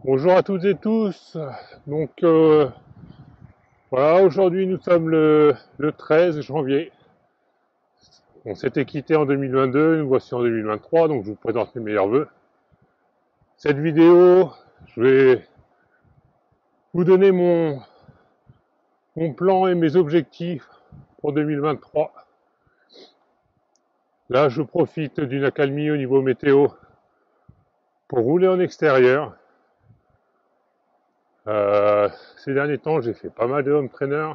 Bonjour à toutes et tous. Donc voilà, aujourd'hui nous sommes le 13 janvier. On s'était quitté en 2022, nous voici en 2023, donc je vous présente mes meilleurs vœux. Cette vidéo, je vais vous donner mon plan et mes objectifs pour 2023. Là, je profite d'une accalmie au niveau météo pour rouler en extérieur. Ces derniers temps, j'ai fait pas mal de home trainer.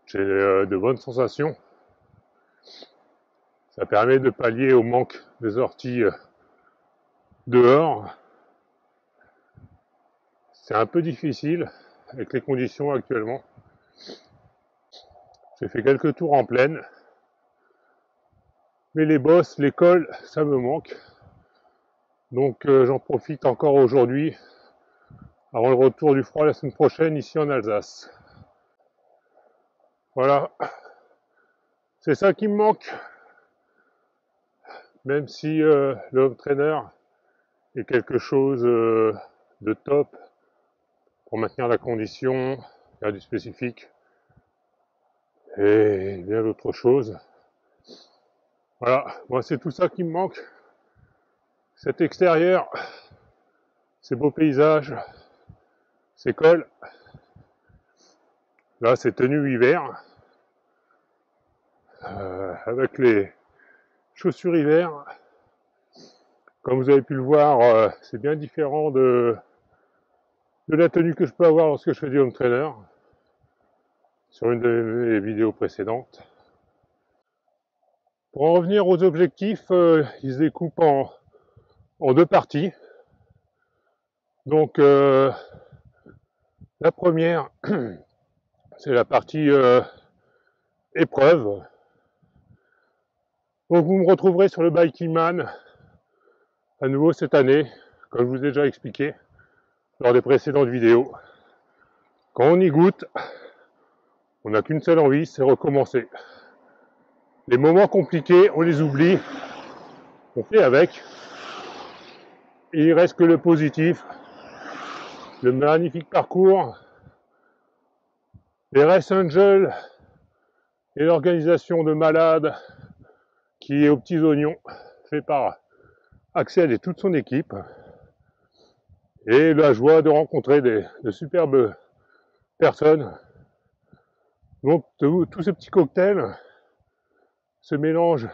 J'ai de bonnes sensations. Ça permet de pallier au manque des sorties dehors. C'est un peu difficile avec les conditions actuellement. J'ai fait quelques tours en plaine. Mais les bosses, les cols, ça me manque. Donc j'en profite encore aujourd'hui, avant le retour du froid la semaine prochaine ici en Alsace. Voilà, c'est ça qui me manque. Même si le home trainer est quelque chose de top pour maintenir la condition, faire du spécifique et bien d'autres choses. Voilà, moi c'est tout ça qui me manque. Cet extérieur, ces beaux paysages, ces cols. Là, c'est tenue hiver, avec les chaussures hiver. Comme vous avez pu le voir, c'est bien différent de la tenue que je peux avoir lorsque je fais du home trainer, sur une de mes vidéos précédentes. Pour en revenir aux objectifs, ils se découpent en deux parties. Donc, la première, c'est la partie épreuve. Donc, vous me retrouverez sur le Biking Man à nouveau cette année, comme je vous ai déjà expliqué lors des précédentes vidéos. Quand on y goûte, on n'a qu'une seule envie, c'est recommencer. Les moments compliqués, on les oublie, on fait avec. Et il reste que le positif, le magnifique parcours, les Race Angels et l'organisation de malades qui est aux petits oignons, fait par Axel et toute son équipe. Et la joie de rencontrer de superbes personnes. Donc tous ces petits cocktails, ce mélange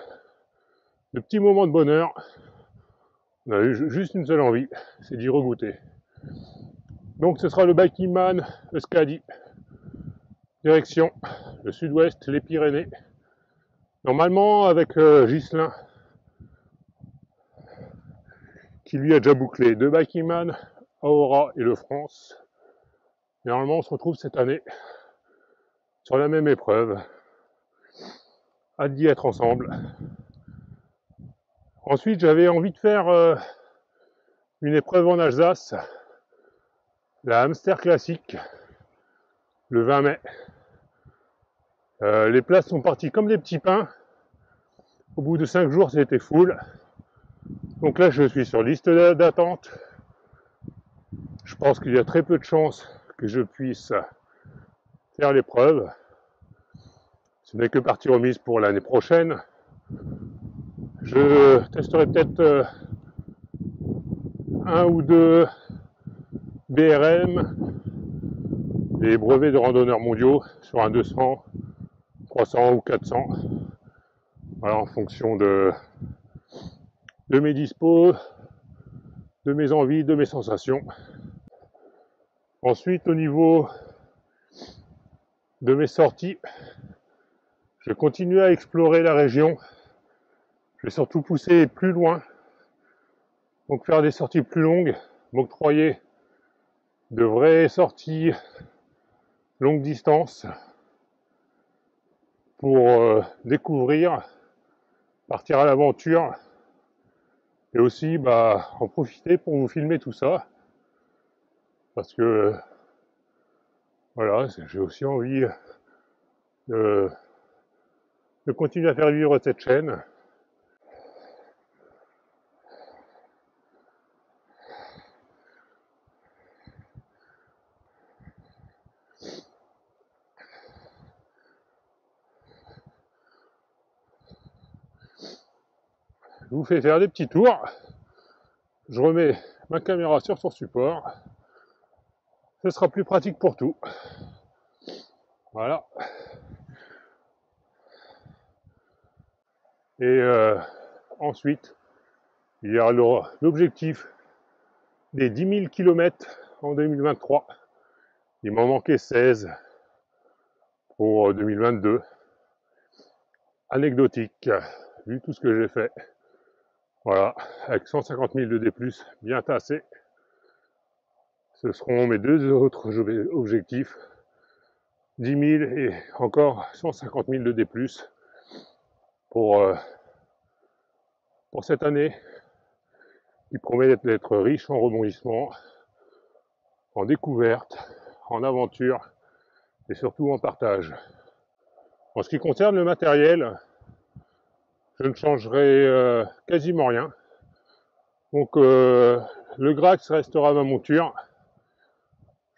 de petits moments de bonheur, on a eu juste une seule envie, c'est d'y regoûter. Donc ce sera le Biking Man Euskadi, direction le sud-ouest, les Pyrénées. Normalement avec Ghislain, qui lui a déjà bouclé deux Biking Man, Aora et le France. Normalement on se retrouve cette année sur la même épreuve. Hâte d'y être ensemble. Ensuite j'avais envie de faire une épreuve en Alsace, la Hamster Classique, le 20 mai. Les places sont parties comme des petits pains. Au bout de 5 jours, c'était full. Donc là, je suis sur liste d'attente. Je pense qu'il y a très peu de chances que je puisse faire l'épreuve. Ce n'est que partie remise pour l'année prochaine. Je testerai peut-être un ou deux BRM, les brevets de randonneurs mondiaux, sur un 200, 300 ou 400. Voilà, en fonction de mes dispos, de mes envies, de mes sensations. Ensuite, au niveau de mes sorties, je vais continuer à explorer la région. Je vais surtout pousser plus loin, donc faire des sorties plus longues, m'octroyer de vraies sorties longue distance pour découvrir, partir à l'aventure et aussi en profiter pour vous filmer tout ça, parce que voilà, j'ai aussi envie de continuer à faire vivre cette chaîne. je vous fais faire des petits tours. Je remets ma caméra sur son support. Ce sera plus pratique pour tout. Voilà. Et ensuite, il y a l'objectif des 10 000 km en 2023. Il m'en manquait 16 pour 2022. Anecdotique, vu tout ce que j'ai fait. Voilà, avec 150 000 de D+, bien tassé. Ce seront mes deux autres objectifs. 10 000 et encore 150 000 de D+, pour cette année, qui promet d'être riche en rebondissements, en découvertes, en aventures et surtout en partage. En ce qui concerne le matériel, je ne changerai quasiment rien. Donc le Grax restera ma monture.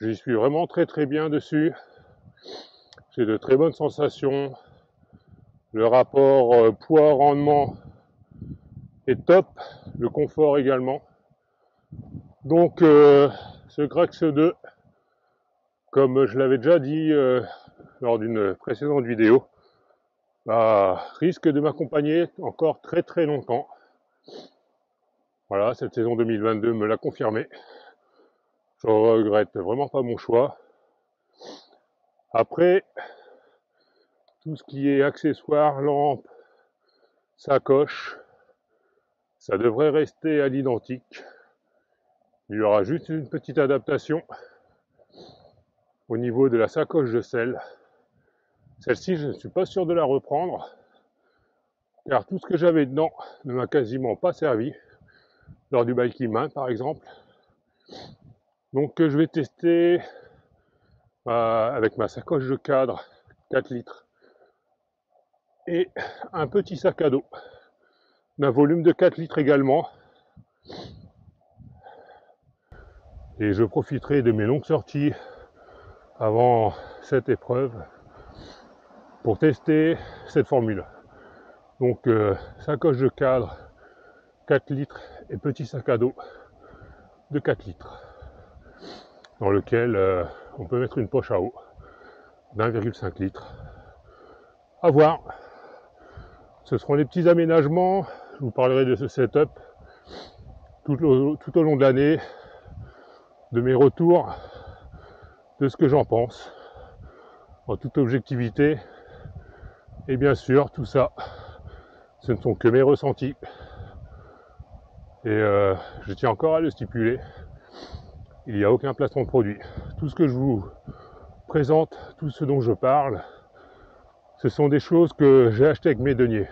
J'y suis vraiment très bien dessus. J'ai de très bonnes sensations. Le rapport poids-rendement est top. Le confort également. Donc ce Grax 2, comme je l'avais déjà dit lors d'une précédente vidéo, risque de m'accompagner encore très longtemps. Voilà, cette saison 2022 me l'a confirmé. Je regrette vraiment pas mon choix. Après, tout ce qui est accessoires, lampes, sacoche, ça devrait rester à l'identique. Il y aura juste une petite adaptation au niveau de la sacoche de selle. Celle-ci, je ne suis pas sûr de la reprendre, car tout ce que j'avais dedans ne m'a quasiment pas servi, lors du biking man par exemple. Donc je vais tester avec ma sacoche de cadre 4 litres et un petit sac à dos d'un volume de 4 litres également. Et je profiterai de mes longues sorties avant cette épreuve pour tester cette formule. Donc sacoche de cadre 4 litres et petit sac à dos de 4 litres dans lequel on peut mettre une poche à eau d'1,5 litre. À voir. Ce seront les petits aménagements. Je vous parlerai de ce setup tout au long de l'année, de mes retours, de ce que j'en pense, en toute objectivité. Et bien sûr, tout ça, ce ne sont que mes ressentis. Et je tiens encore à le stipuler, il n'y a aucun placement de produit. Tout ce que je vous présente, tout ce dont je parle, ce sont des choses que j'ai achetées avec mes deniers.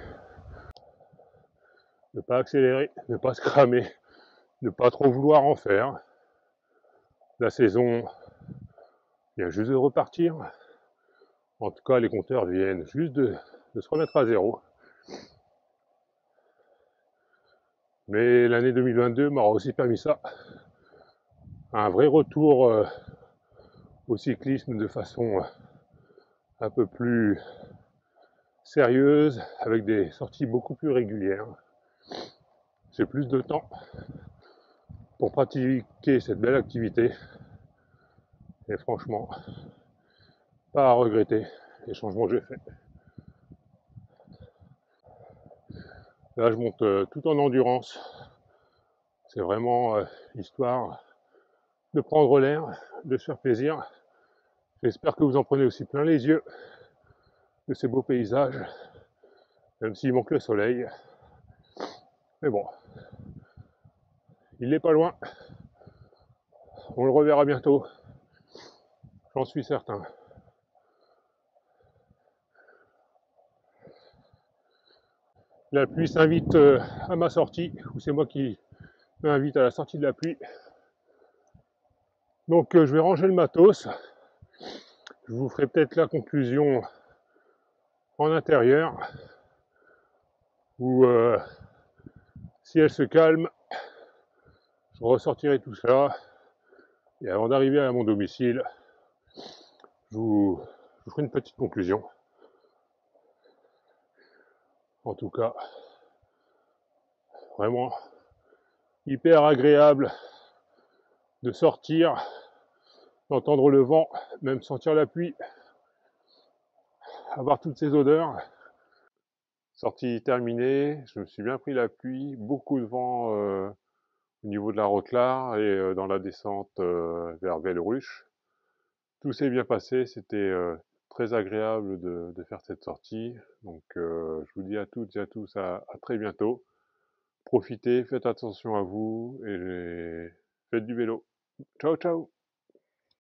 Ne pas accélérer, ne pas se cramer, ne pas trop vouloir en faire. La saison vient juste de repartir. En tout cas, les compteurs viennent juste de se remettre à zéro. Mais l'année 2022 m'aura aussi permis ça. Un vrai retour au cyclisme de façon un peu plus sérieuse, avec des sorties beaucoup plus régulières. J'ai plus de temps pour pratiquer cette belle activité. Et franchement, pas à regretter les changements que j'ai faits. Là, je monte tout en endurance. C'est vraiment histoire de prendre l'air, de se faire plaisir. J'espère que vous en prenez aussi plein les yeux de ces beaux paysages, même s'il manque le soleil. Mais bon, il n'est pas loin. On le reverra bientôt, j'en suis certain. La pluie s'invite à ma sortie, ou c'est moi qui m'invite à la sortie de la pluie. Donc je vais ranger le matos. Je vous ferai peut-être la conclusion en intérieur, où si elle se calme, je ressortirai tout ça. Et avant d'arriver à mon domicile, je vous ferai une petite conclusion. En tout cas, Vraiment hyper agréable de sortir, d'entendre le vent, même sentir la pluie, avoir toutes ces odeurs. Sortie terminée, je me suis bien pris la pluie, beaucoup de vent au niveau de la Rotelare et dans la descente vers Velleruche. Tout s'est bien passé, c'était très agréable de faire cette sortie. Donc je vous dis à toutes et à tous à très bientôt. Profitez, faites attention à vous et faites du vélo. Ciao ciao.